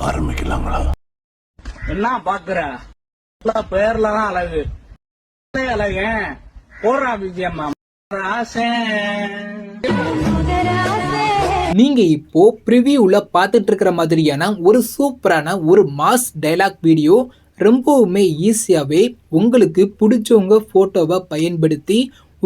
ஆரம்பிக்கலாங்களா? என்ன பாக்குற பேர்ல தான் அழகு அழகு போடுறா விஜயம்மா. நீங்க இப்போ ப்ரிவியூல பார்த்துட்டு இருக்கிற மாதிரியான ஒரு சூப்பரான ஒரு மாஸ் டைலாக் வீடியோ ரொம்பவுமே ஈஸியாகவே உங்களுக்கு பிடிச்சவங்க ஃபோட்டோவை பயன்படுத்தி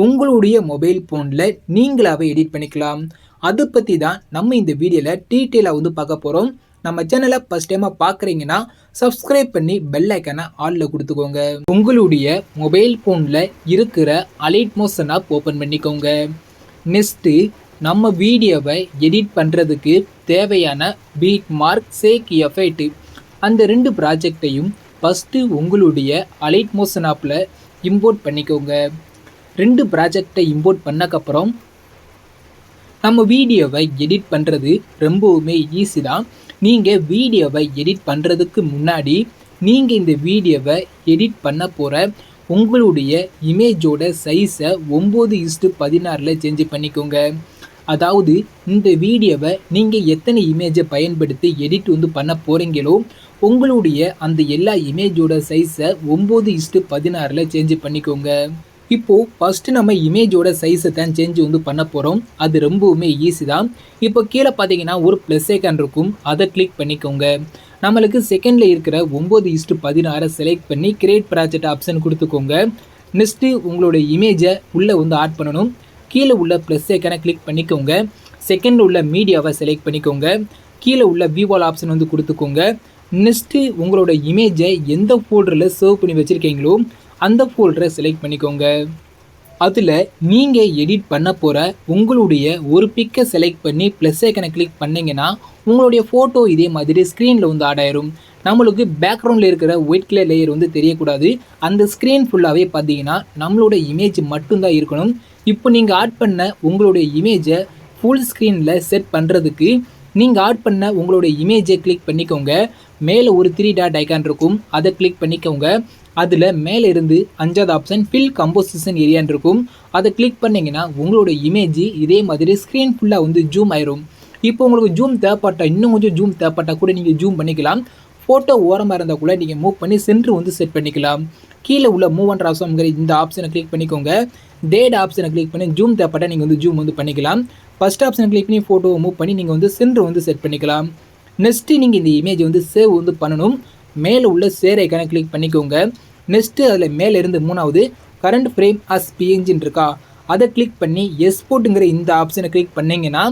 உங்களுடைய மொபைல் ஃபோனில் நீங்களாகவே எடிட் பண்ணிக்கலாம். அதை பற்றி தான் நம்ம இந்த வீடியோவில் டீட்டெயிலாக வந்து பார்க்க போகிறோம். நம்ம சேனலை ஃபஸ்ட் டைமாக பார்க்குறீங்கன்னா சப்ஸ்கிரைப் பண்ணி பெல் ஐக்கானை ஆலில் கொடுத்துக்கோங்க. உங்களுடைய மொபைல் ஃபோனில் இருக்கிற அலைட் மோஷன் ஆப் ஓப்பன் பண்ணிக்கோங்க. நெக்ஸ்ட்டு நம்ம வீடியோவை எடிட் பண்ணுறதுக்கு தேவையான பீட் மார்க், சேக் எஃபெக்ட் அந்த 2 ப்ராஜெக்டையும் ஃபஸ்ட்டு உங்களுடைய அலைட் மோஷன் ஆப்பில் இம்போர்ட் பண்ணிக்கோங்க. 2 ப்ராஜெக்டை இம்போர்ட் பண்ணக்கப்புறம் நம்ம வீடியோவை எடிட் பண்ணுறது ரொம்பவுமே ஈஸி தான். நீங்கள் வீடியோவை எடிட் பண்ணுறதுக்கு முன்னாடி நீங்கள் இந்த வீடியோவை எடிட் பண்ண போகிற உங்களுடைய இமேஜோட சைஸை 9:16 சேஞ்ச் பண்ணிக்கோங்க. அதாவது இந்த வீடியோவை நீங்கள் எத்தனை இமேஜை பயன்படுத்தி எடிட் வந்து பண்ண போகிறீங்களோ உங்களுடைய அந்த எல்லா இமேஜோட சைஸை 9:16 சேஞ்ச் பண்ணிக்கோங்க. இப்போது ஃபஸ்ட்டு நம்ம இமேஜோட சைஸை தான் சேஞ்ச் வந்து பண்ண போகிறோம். அது ரொம்பவுமே ஈஸி தான். இப்போ கீழே பார்த்தீங்கன்னா ஒரு ப்ளஸ் ஐக்கான் இருக்கும், அதை கிளிக் பண்ணிக்கோங்க. நம்மளுக்கு செகண்டில் இருக்கிற 9:16 செலக்ட் பண்ணி கிரியேட் ப்ராஜெக்ட் ஆப்ஷன் கொடுத்துக்கோங்க. நெக்ஸ்ட்டு உங்களோட இமேஜை உள்ளே வந்து ஆட் பண்ணணும். கீழே உள்ள ப்ளஸ் ஐக்கானை கிளிக் பண்ணிக்கோங்க. செகண்டில் உள்ள மீடியாவை செலக்ட் பண்ணிக்கோங்க. கீழே உள்ள விவால் ஆப்ஷன் வந்து கொடுத்துக்கோங்க. நெக்ஸ்ட்டு உங்களோட இமேஜை எந்த ஃபோல்டரில் சேவ் பண்ணி வச்சுருக்கீங்களோ அந்த ஃபோல்டரை செலக்ட் பண்ணிக்கோங்க. அதில் நீங்கள் எடிட் பண்ண போகிற உங்களுடைய ஒரு பிக்கை செலக்ட் பண்ணி ப்ளஸ் ஐக்கனை கிளிக் பண்ணிங்கன்னா உங்களுடைய ஃபோட்டோ இதே மாதிரி ஸ்க்ரீனில் வந்து ஆட் ஆயிரும். நம்மளுக்கு பேக்ரவுண்டில் இருக்கிற ஒயிட் கலர் லேயர் வந்து தெரியக்கூடாது. அந்த ஸ்க்ரீன் ஃபுல்லாகவே பார்த்தீங்கன்னா நம்மளோட இமேஜ் மட்டும்தான் இருக்கணும். இப்போ நீங்கள் ஆட் பண்ண உங்களுடைய இமேஜை ஃபுல் ஸ்க்ரீனில் செட் பண்ணுறதுக்கு நீங்கள் ஆட் பண்ண உங்களுடைய இமேஜை கிளிக் பண்ணிக்கோங்க. மேலே ஒரு 3 டாட் ஐக்கான் இருக்கும், அதை கிளிக் பண்ணிக்கோங்க. அதில் மேலே இருந்து 5வது ஆப்ஷன் ஃபில் கம்போசிஷன் ஏரியான்னு இருக்கும், அதை கிளிக் பண்ணிங்கன்னா உங்களோட இமேஜ் இதே மாதிரி ஸ்க்ரீன் ஃபுல்லாக வந்து ஜூம் ஆயிரும். இப்போ உங்களுக்கு ஜூம் தேவைப்பட்டா இன்னும் கொஞ்சம் ஜூம் தேவைப்பட்டா கூட நீங்கள் ஜூம் பண்ணிக்கலாம். ஃபோட்டோ ஓரமாக இருந்தால் கூட நீங்கள் மூவ் பண்ணி சென்டர் வந்து செட் பண்ணிக்கலாம். கீழே உள்ள மூவ் அண்ட் ஆப்ஷன்ங்கிற இந்த ஆப்ஷனை கிளிக் பண்ணிக்கோங்க. டேட் ஆப்ஷனை கிளிக் பண்ணி ஜூம் தேவைப்பட்டா நீங்கள் வந்து ஜூம் வந்து பண்ணிக்கலாம். ஃபஸ்ட் ஆப்ஷனை கிளிக் பண்ணி ஃபோட்டோவை மூவ் பண்ணி நீங்கள் வந்து சென்டர் வந்து செட் பண்ணிக்கலாம். நெக்ஸ்ட்டு நீங்கள் இந்த இமேஜ் வந்து சேவ் வந்து பண்ணணும். மேலே உள்ள சேர் ஐக்கானை கிளிக் பண்ணிக்கோங்க. நெக்ஸ்ட்டு அதில் மேலே இருந்து 3வது கரண்ட் ஃப்ரேம் அஸ் பிஎன்ஜின்னு இருக்கா, அதை கிளிக் பண்ணி எக்ஸ்போர்ட்டுங்கிற இந்த ஆப்ஷனை கிளிக் பண்ணிங்கன்னா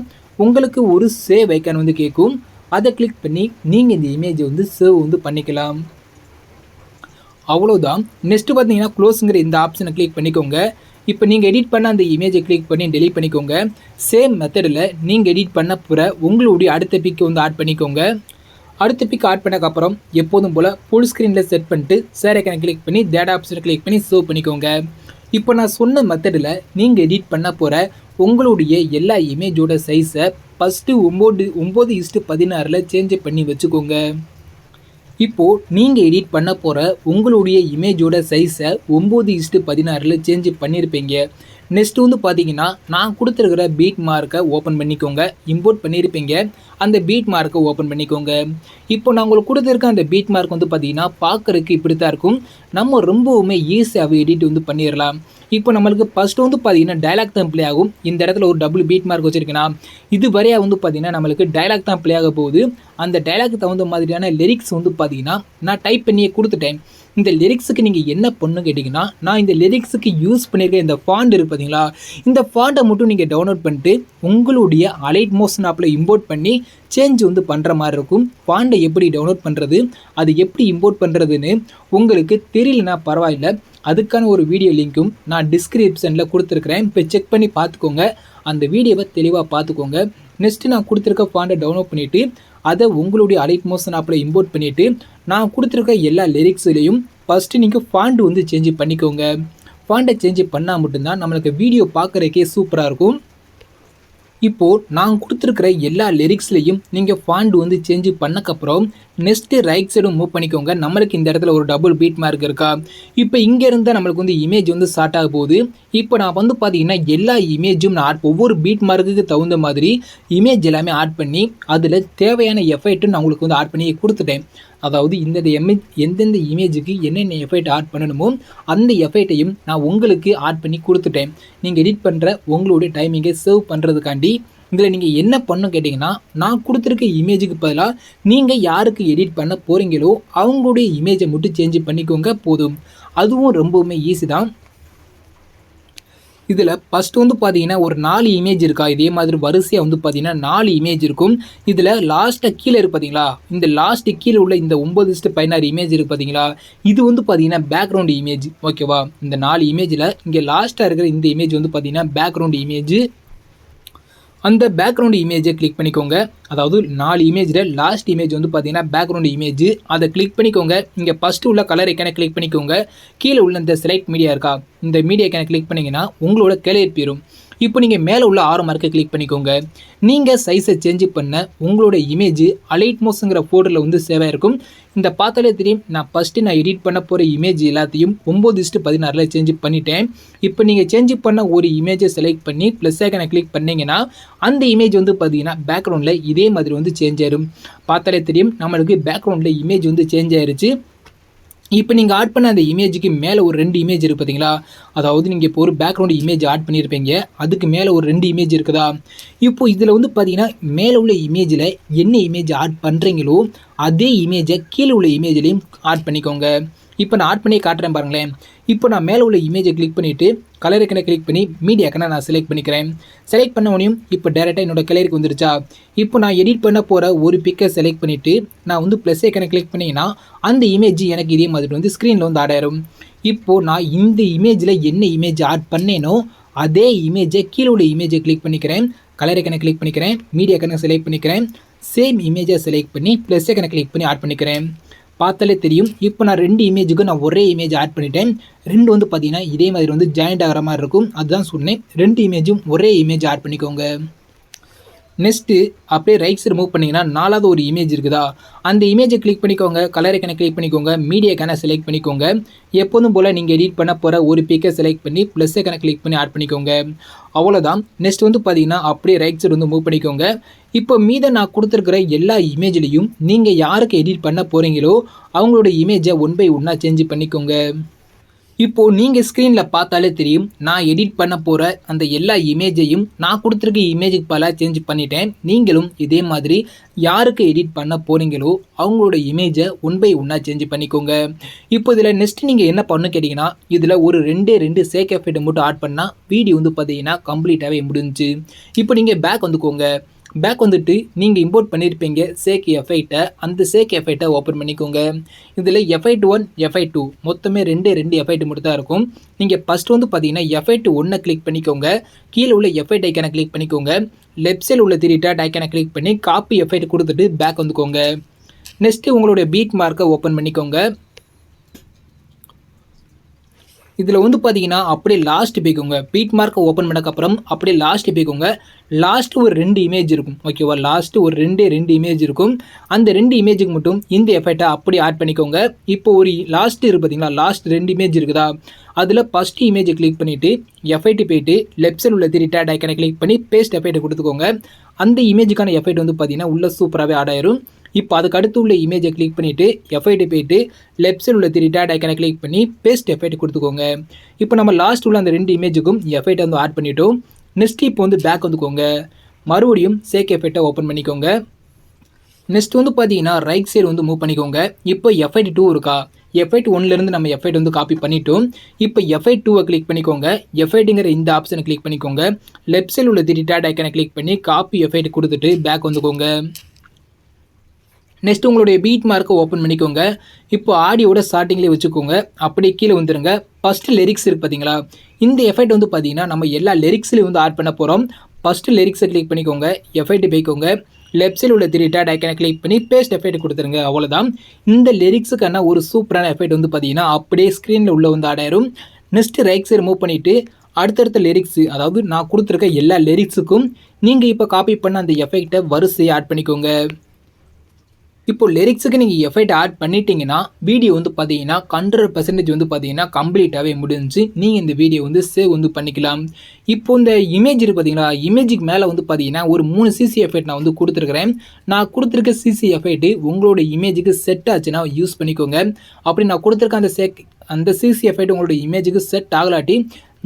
உங்களுக்கு ஒரு சேவ் ஐக்கான் வந்து கேட்கும். அதை கிளிக் பண்ணி நீங்கள் இந்த இமேஜை வந்து சேவ் வந்து பண்ணிக்கலாம். அவ்வளோதான். நெக்ஸ்ட்டு பார்த்தீங்கன்னா க்ளோஸுங்கிற இந்த ஆப்ஷனை கிளிக் பண்ணிக்கோங்க. இப்போ நீங்கள் எடிட் பண்ண அந்த இமேஜை கிளிக் பண்ணி டெலீட் பண்ணிக்கோங்க. சேம் மெத்தடில் நீங்கள் எடிட் பண்ண போகிற உங்களுடைய அடுத்த பிக்கை வந்து ஆட் பண்ணிக்கோங்க. அடுத்த பிக் ஆட் பண்ணக்கப்புறம் எப்போதும் போல் ஃபுல் ஸ்க்ரீனில் செட் பண்ணிட்டு சேர் ஐக்கானை கிளிக் பண்ணி டேட்டா ஆப்ஷனை கிளிக் பண்ணி சேவ் பண்ணிக்கோங்க. இப்போ நான் சொன்ன மெத்தடில் நீங்கள் எடிட் பண்ண போகிற உங்களுடைய எல்லா இமேஜோட சைஸை ஃபஸ்ட்டு 9:16 சேஞ்ச் பண்ணி வச்சுக்கோங்க. இப்போது நீங்கள் எடிட் பண்ண போகிற உங்களுடைய இமேஜோட சைஸை 9:16 சேஞ்ச் பண்ணியிருப்பீங்க. நெக்ஸ்ட் வந்து பார்த்தீங்கன்னா நான் கொடுத்துருக்கிற பீட் மார்க்கை ஓப்பன் பண்ணிக்கோங்க. இம்போர்ட் பண்ணியிருப்பீங்க, அந்த பீட் மார்க்கை ஓப்பன் பண்ணிக்கோங்க. இப்போ நான் உங்களுக்கு கொடுத்துருக்க அந்த பீட் மார்க் வந்து பார்த்தீங்கன்னா பார்க்குறதுக்கு இப்படி தான் இருக்கும். நம்ம ரொம்பவுமே ஈஸியாகவே எடிட் வந்து பண்ணிடலாம். இப்போ நம்மளுக்கு ஃபஸ்ட்டு வந்து பார்த்தீங்கன்னா டைலாக் தான் ப்ளே ஆகும். இந்த இடத்துல ஒரு டபுள் பீட் மார்க் வச்சுருக்கேன்னா இது வரையாக வந்து பார்த்தீங்கன்னா நம்மளுக்கு டைலாக் தான் ப்ளே ஆக போகுது. அந்த டைலாக்கு தகுந்த மாதிரியான லிரிக்ஸ் வந்து பார்த்தீங்கன்னா நான் டைப் பண்ணியே கொடுத்துட்டேன். இந்த லிரிக்ஸுக்கு நீங்கள் என்ன பண்ணு கேட்டிங்கன்னா நான் இந்த லிரிக்ஸுக்கு யூஸ் பண்ணியிருக்க இந்த ஃபாண்ட் இருக்குது பார்த்தீங்களா, இந்த ஃபாண்ட்டை மட்டும் நீங்கள் டவுன்லோட் பண்ணிட்டு உங்களுடைய அலைட் மோஷன் ஆப்பில் இம்போர்ட் பண்ணி சேஞ்ச் வந்து பண்ணுற மாதிரி இருக்கும். ஃபாண்ட்டை எப்படி டவுன்லோட் பண்ணுறது, அது எப்படி இம்போர்ட் பண்ணுறதுன்னு உங்களுக்கு தெரியலனா பரவாயில்ல, அதுக்கான ஒரு வீடியோ லிங்க்கும் நான் டிஸ்கிரிப்ஷனில் கொடுத்துருக்குறேன். இப்போ செக் பண்ணி பார்த்துக்கோங்க, அந்த வீடியோவை தெளிவாக பார்த்துக்கோங்க. நெக்ஸ்ட்டு நான் கொடுத்துருக்க ஃபாண்ட்டை டவுன்லோட் பண்ணிவிட்டு அதை உங்களுடைய அலைட் மோஷன் ஆப்பில் இம்போர்ட் பண்ணிவிட்டு நான் கொடுத்துருக்க எல்லா லிரிக்ஸ்லையும் ஃபஸ்ட்டு நீங்கள் ஃபாண்ட் வந்து சேஞ்ச் பண்ணிக்கோங்க. ஃபாண்ட்டை சேஞ்ச் பண்ணால் மட்டும்தான் நம்மளுக்கு வீடியோ பார்க்குறதுக்கே சூப்பராக இருக்கும். இப்போது நான் கொடுத்துருக்கிற எல்லா லிரிக்ஸ்லையும் நீங்கள் ஃபாண்ட் வந்து சேஞ்ச் பண்ணக்கப்புறம் நெக்ஸ்ட்டு ரைட் சைடும் மூவ் பண்ணிக்கோங்க. நம்மளுக்கு இந்த இடத்துல ஒரு டபுள் பீட் மார்க் இருக்கா. இப்போ இங்கேருந்து நம்மளுக்கு வந்து இமேஜ் வந்து ஸ்டார்ட் ஆக போகுது. இப்போ நான் வந்து பார்த்தீங்கன்னா எல்லா இமேஜும் நான் ஒவ்வொரு பீட் மார்க்குக்கு தகுந்த மாதிரி இமேஜ் எல்லாமே ஆட் பண்ணி அதில் தேவையான எஃபெக்ட்டு நான் உங்களுக்கு வந்து ஆட் பண்ணி கொடுத்துட்டேன். அதாவது எந்தெந்த இமேஜுக்கு என்னென்ன எஃபெக்ட் ஆட் பண்ணணுமோ அந்த எஃபெக்டையும் நான் உங்களுக்கு ஆட் பண்ணி கொடுத்துட்டேன். நீங்கள் எடிட் பண்ணுற உங்களுடைய டைமிங்கை சேவ் பண்ணுறதுக்காண்டி இதில் நீங்கள் என்ன பண்ணணும் கேட்டிங்கன்னா, நான் கொடுத்துருக்க இமேஜுக்கு பதிலாக நீங்கள் யாருக்கு எடிட் பண்ண போகிறீங்களோ அவங்களுடைய இமேஜை மட்டும் சேஞ்ச் பண்ணிக்கோங்க போதும். அதுவும் ரொம்பவுமே ஈஸி தான். இதில் ஃபஸ்ட்டு வந்து பார்த்தீங்கன்னா ஒரு 4 இமேஜ் இருக்கா. இதே மாதிரி வரிசையாக வந்து பார்த்தீங்கன்னா 4 இமேஜ் இருக்கும். இதில் லாஸ்ட்டாக கீழே இருக்குது பார்த்தீங்களா, இந்த லாஸ்ட்டு கீழே உள்ள இந்த 9:16 இமேஜ் இருக்குது பார்த்தீங்களா, இது வந்து பார்த்தீங்கன்னா பேக்ரவுண்ட் இமேஜ். ஓகேவா, இந்த 4 இமேஜில் இங்கே லாஸ்ட்டாக இருக்கிற இந்த இமேஜ் வந்து பார்த்தீங்கன்னா பேக்ரவுண்ட் இமேஜ். அந்த பேக்ரவுண்ட் இமேஜை கிளிக் பண்ணிக்கோங்க. அதாவது 4 இமேஜில் லாஸ்ட் இமேஜ் வந்து பார்த்தீங்கன்னா பேக்ரவுண்ட் இமேஜ். அதை கிளிக் பண்ணிக்கோங்க. இங்கே ஃபஸ்ட்டு உள்ள கலர் ஐக்கானை கிளிக் பண்ணிக்கோங்க. கீழே உள்ள இந்த செலக்ட் மீடியா இருக்கா, இந்த மீடியா ஐக்கானை கிளிக் பண்ணிங்கன்னா உங்களோட கலர் போயிடும். இப்போ நீங்கள் மேலே உள்ள ஆரோ மார்க்கை கிளிக் பண்ணிக்கோங்க. நீங்கள் சைஸை சேஞ்ச் பண்ண உங்களோட இமேஜ் அலைட் மோஸுங்கிற ஃபோல்டரில் வந்து சேவ் ஆகிருக்கும். இந்த பார்த்தாலே தெரியும், நான் எடிட் பண்ண போகிற இமேஜ் எல்லாத்தையும் 9:16 சேஞ்ச் பண்ணிட்டேன். இப்போ நீங்கள் சேஞ்ச் பண்ண ஒரு இமேஜை செலக்ட் பண்ணி ப்ளஸ் ஐக்கானை கிளிக் பண்ணிங்கன்னா அந்த இமேஜ் வந்து பார்த்தீங்கன்னா பேக்ரவுண்டில் இதே மாதிரி வந்து சேஞ்ச் ஆயிடும். பார்த்தாலே தெரியும், நம்மளுக்கு பேக்ரவுண்டில் இமேஜ் வந்து சேஞ்ச் ஆயிருச்சு. இப்போ நீங்கள் ஆட் பண்ண அந்த இமேஜுக்கு மேலே ஒரு 2 இமேஜ் இருக்குது பார்த்தீங்களா. அதாவது நீங்கள் இப்போ ஒரு பேக்ரவுண்ட் இமேஜ் ஆட் பண்ணியிருப்பீங்க, அதுக்கு மேலே ஒரு 2 இமேஜ் இருக்குதா. இப்போது இதில் வந்து பார்த்தீங்கன்னா மேலே உள்ள இமேஜில் என்ன இமேஜ் ஆட் பண்ணுறீங்களோ அதே இமேஜை கீழே உள்ள இமேஜ்லேயும் ஆட் பண்ணிக்கோங்க. இப்போ நான் ஆட் பண்ணி காட்டுறேன் பாருங்களேன். இப்போ நான் மேலே உள்ள இமேஜை கிளிக் பண்ணிவிட்டு கலர் ஐக்கனை கிளிக் பண்ணி மீடியா ஐக்கனை நான் செலக்ட் பண்ணிக்கிறேன். செலக்ட் பண்ண உடனே இப்போ டேரெக்டாக என்னோட கலருக்கு வந்துருச்சா. இப்போ நான் எடிட் பண்ண போகிற ஒரு பிக்கை செலக்ட் பண்ணிவிட்டு நான் வந்து ப்ளஸ் ஐக்கனை கிளிக் பண்ணிங்கன்னா அந்த இமேஜ் எனக்கு இதே மாதிரி வந்து ஸ்க்ரீனில் வந்து ஆட் ஆயிரும். இப்போது நான் இந்த இமேஜில் என்ன இமேஜ் ஆட் பண்ணேனோ அதே இமேஜை கீழே உள்ள இமேஜை கிளிக் பண்ணிக்கிறேன். கலர் ஐக்கனை கிளிக் பண்ணிக்கிறேன். மீடியா ஐக்கனை செலக்ட் பண்ணிக்கிறேன். சேம் இமேஜை செலக்ட் பண்ணி ப்ளஸ் ஐக்கனை கிளிக் பண்ணி ஆட் பண்ணிக்கிறேன். பார்த்தாலே தெரியும், இப்போ நான் 2 இமேஜுக்கு நான் ஒரே இமேஜ் ஆட் பண்ணிட்டேன். 2 வந்து பார்த்தீங்கன்னா இதே மாதிரி வந்து ஜாயிண்ட் ஆகிற மாதிரி இருக்கும். அதுதான் சொன்னேன், 2 இமேஜும் ஒரே இமேஜ் ஆட் பண்ணிக்கோங்க. நெக்ஸ்ட்டு அப்படியே ரைட் சைடு மூவ் பண்ணிங்கன்னா 4வது ஒரு இமேஜ் இருக்குதா, அந்த இமேஜை கிளிக் பண்ணிக்கோங்க. கலர் ஐக்கனை கிளிக் பண்ணிக்கோங்க. மீடியா ஐக்கனை செலக்ட் பண்ணிக்கோங்க. எப்போதும் போல் நீங்கள் எடிட் பண்ண போகிற ஒரு பிக்கை செலக்ட் பண்ணி ப்ளஸ் ஐக்கனை கிளிக் பண்ணி ஆட் பண்ணிக்கோங்க. அவ்வளோதான். நெக்ஸ்ட் வந்து பார்த்தீங்கன்னா அப்படியே ரைட் சைடு வந்து மூவ் பண்ணிக்கோங்க. இப்போ மீத நான் கொடுத்துருக்கிற எல்லா இமேஜ்லேயும் நீங்கள் யாருக்கு எடிட் பண்ண போகிறீங்களோ அவங்களோட இமேஜை 1 by 1 சேஞ்ச் பண்ணிக்கோங்க. இப்போது நீங்கள் ஸ்க்ரீனில் பார்த்தாலே தெரியும், நான் எடிட் பண்ண போகிற அந்த எல்லா இமேஜையும் நான் கொடுத்துருக்க இமேஜுக்கு பல சேஞ்ச் பண்ணிட்டேன். நீங்களும் இதே மாதிரி யாருக்கு எடிட் பண்ண போகிறீங்களோ அவங்களோட இமேஜை 1 by 1 சேஞ்ச் பண்ணிக்கோங்க. இப்போ இதில் நெக்ஸ்ட் நீங்கள் என்ன பண்ணு கேட்டிங்கன்னா, இதில் ஒரு 2 சேக் எஃபெக்ட் மட்டும் ஆட் பண்ணால் வீடியோ வந்து பார்த்தீங்கன்னா கம்ப்ளீட்டாகவே முடிஞ்சுச்சு. இப்போ நீங்கள் பேக் வந்துக்கோங்க. பேக் வந்துட்டு நீங்கள் இம்போர்ட் பண்ணியிருப்பீங்க சேக் எஃபெக்டை, அந்த சேக் எஃபெக்டை ஓப்பன் பண்ணிக்கோங்க. இதில் எஃபெக்ட் 1 எஃபெக்ட் 2 மொத்தமே 2 எஃபெக்ட் மட்டும் தான் இருக்கும். நீங்கள் ஃபஸ்ட்டு வந்து பார்த்தீங்கன்னா எஃபெக்ட் 1 கிளிக் பண்ணிக்கோங்க. கீழே உள்ள எஃபெக்ட் ஐக்கானை கிளிக் பண்ணிக்கோங்க. லெஃப்ட் சைடில் உள்ள 3 டாட் ஐக்கானை கிளிக் பண்ணி காப்பி எஃபெக்ட் கொடுத்துட்டு பேக் வந்துக்கோங்க. நெக்ஸ்ட்டு உங்களுடைய பீட் மார்க்கை ஓப்பன் பண்ணிக்கோங்க. இதில் வந்து பார்த்தீங்கன்னா அப்படியே லாஸ்ட் போய்க்கோங்க. பீட் மார்க்கை ஓப்பன் பண்ணக்கப்புறம் அப்படியே லாஸ்ட் போய்க்கோங்க. லாஸ்ட்டு ஒரு 2 இமேஜ் இருக்கும். ஓகேவா, லாஸ்ட்டு ஒரு 2 இமேஜ் இருக்கும். அந்த 2 இமேஜுக்கு மட்டும் இந்த எஃபெக்டை அப்படியே ஆட் பண்ணிக்கோங்க. இப்போ ஒரு லாஸ்ட் இருக்குது பார்த்தீங்களா, லாஸ்ட் 2 இமேஜ் இருக்குதா, அதில் ஃபஸ்ட்டு இமேஜை கிளிக் பண்ணிவிட்டு எஃபெக்ட் போய்ட்டு லெஃப்ட் சைடில் உள்ள 3 டாட் ஐக்கனை கிளிக் பண்ணி பேஸ்ட் எஃபெக்ட் கொடுத்துக்கோங்க. அந்த இமேஜுக்கான எஃபெக்ட் வந்து பார்த்தீங்கன்னா உள்ள சூப்பராகவே ஆட் ஆயிரும். இப்போ அதுக்கு அடுத்து உள்ள இமேஜை கிளிக் பண்ணிவிட்டு எஃபெக்ட் போய்ட்டு லெஃப்ட் சைடில் உள்ள 3 டாட் ஐக்கனை கிளிக் பண்ணி பேஸ்ட் எஃபெக்ட் கொடுத்துக்கோங்க. இப்போ நம்ம லாஸ்ட் உள்ள அந்த 2 இமேஜுக்கும் எஃபெக்ட் வந்து ஆட் பண்ணிவிட்டோம். நெக்ஸ்ட் இப்போ வந்து பேக் வந்துக்கோங்க. மறுபடியும் சேக் எஃபெக்டை ஓப்பன் பண்ணிக்கோங்க. நெக்ஸ்ட் வந்து பார்த்தீங்கன்னா ரைட் சைடு வந்து மூவ் பண்ணிக்கோங்க. இப்போ எஃபெக்ட் 2 இருக்கா, எஃபெக்ட் 1லேருந்து நம்ம எஃபெக்ட் வந்து காப்பி பண்ணிட்டோம். இப்போ எஃபெக்ட் 2 கிளிக் பண்ணிக்கோங்க. எஃபெக்ட்டுங்கிற இந்த ஆப்ஷனை கிளிக் பண்ணிக்கோங்க. லெஃப்ட் சைடில் உள்ள 3 டாட் ஐக்கனை கிளிக் பண்ணி காப்பி எஃபெக்ட் கொடுத்துட்டு பேக் வந்துக்கோங்க. நெக்ஸ்ட் உங்களுடைய பீட் மார்க்கை ஓப்பன் பண்ணிக்கோங்க. இப்போ ஆடியோட ஸ்டார்டிங்லேயே வச்சுக்கோங்க. அப்படியே கீழே வந்துருங்க. ஃபஸ்ட்டு லிரிக்ஸ் இருக்குது பார்த்தீங்களா, இந்த எஃபெக்ட் வந்து பார்த்தீங்கன்னா நம்ம எல்லா லிரிக்ஸ்லையும் வந்து ஆட் பண்ண போகிறோம். ஃபஸ்ட்டு லிரிக்ஸை கிளிக் பண்ணிக்கோங்க. எஃபெக்ட் போய்க்கோங்க. லெஃப்ட் சைடில் உள்ள 3 டாட் ஐக்கனை கிளிக் பண்ணி பேஸ்ட் எஃபெக்ட் கொடுத்துருங்க. அவ்வளோதான். இந்த லிரிக்ஸுக்கான ஒரு சூப்பரான எஃபெக்ட் வந்து பார்த்தீங்கன்னா அப்படியே ஸ்க்ரீனில் உள்ள வந்து ஆட் ஆயிரும். நெக்ஸ்ட்டு ரைட் சைடு மூவ் பண்ணிவிட்டு அடுத்தடுத்த லிரிக்ஸு, அதாவது நான் கொடுத்துருக்க எல்லா லிரிக்ஸுக்கும் நீங்கள் இப்போ காப்பி பண்ண அந்த எஃபெக்டை வரிசையை ஆட் பண்ணிக்கோங்க. இப்போ லிரிக்ஸுக்கு நீங்கள் எஃபெக்ட் ஆட் பண்ணிட்டீங்கன்னா வீடியோ வந்து பார்த்தீங்கன்னா 100% வந்து பார்த்தீங்கன்னா கம்ப்ளீட்டாகவே முடிஞ்சு நீங்கள் இந்த வீடியோ வந்து சேவ் வந்து பண்ணிக்கலாம். இப்போ இந்த இமேஜ் இருக்குது பார்த்தீங்களா, இமேஜுக்கு மேலே வந்து பார்த்தீங்கன்னா ஒரு 3 சிசி எஃபெக்ட் நான் வந்து கொடுத்துருக்குறேன். நான் கொடுத்துருக்க சிசி எஃபெக்ட் உங்களோட இமேஜுக்கு செட் ஆச்சுன்னா யூஸ் பண்ணிக்கோங்க. அப்படி நான் கொடுத்துருக்க அந்த சிசி எஃபெக்ட் உங்களோட இமேஜுக்கு செட் ஆகலாட்டி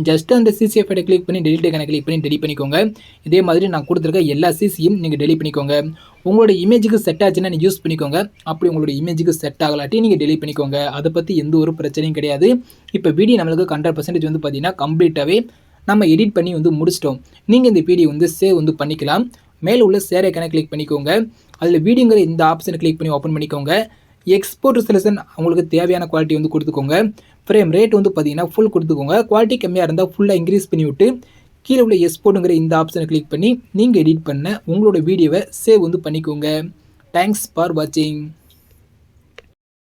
ஜஸ்ட் அந்த சிசி எஃபெக்டை கிளிக் பண்ணி டெலிட் ஐக்கானை கிளிக் பண்ணி டெலிட் பண்ணிக்கோங்க. இதே மாதிரி நான் கொடுத்துருக்க எல்லா சிசியும் நீங்கள் டெலிட் பண்ணிக்கோங்க. உங்களோட இமேஜுக்கு செட் ஆச்சுன்னா நீங்கள் யூஸ் பண்ணிக்கோங்க. அப்படி உங்களோட இமேஜுக்கு செட் ஆகலாட்டி நீங்கள் டெலிட் பண்ணிக்கோங்க. அதை பற்றி எந்த ஒரு பிரச்சனையும் கிடையாது. இப்போ வீடியோ நம்மளுக்கு 100% வந்து பார்த்தீங்கன்னா கம்ப்ளீட்டாகவே நம்ம எடிட் பண்ணி வந்து முடிச்சிட்டோம். நீங்கள் இந்த வீடியோ வந்து சேவ் வந்து பண்ணிக்கலாம். மேலே உள்ள ஷேர் ஐக்கானை கிளிக் பண்ணிக்கோங்க. அதில் வீடியோங்கிற இந்த ஆப்ஷனை கிளிக் பண்ணி ஓப்பன் பண்ணிக்கோங்க. எக்ஸ்போர்ட் ரெசல்யூஷன் உங்களுக்கு தேவையான குவாலிட்டி வந்து கொடுத்துக்கோங்க. ஃப்ரேம் ரேட் வந்து பார்த்தீங்கன்னா ஃபுல் கொடுத்துக்கோங்க. குவாலிட்டி கம்மியாக இருந்தால் ஃபுல்லாக இன்க்ரீஸ் பண்ணி விட்டு கீழே உள்ள எக்ஸ்போர்ட்டுங்கிற இந்த ஆப்ஷனை கிளிக் பண்ணி நீங்கள் எடிட் பண்ண உங்களோட வீடியோவை சேவ் வந்து பண்ணிக்கோங்க. தேங்க்ஸ் ஃபார் வாட்சிங்.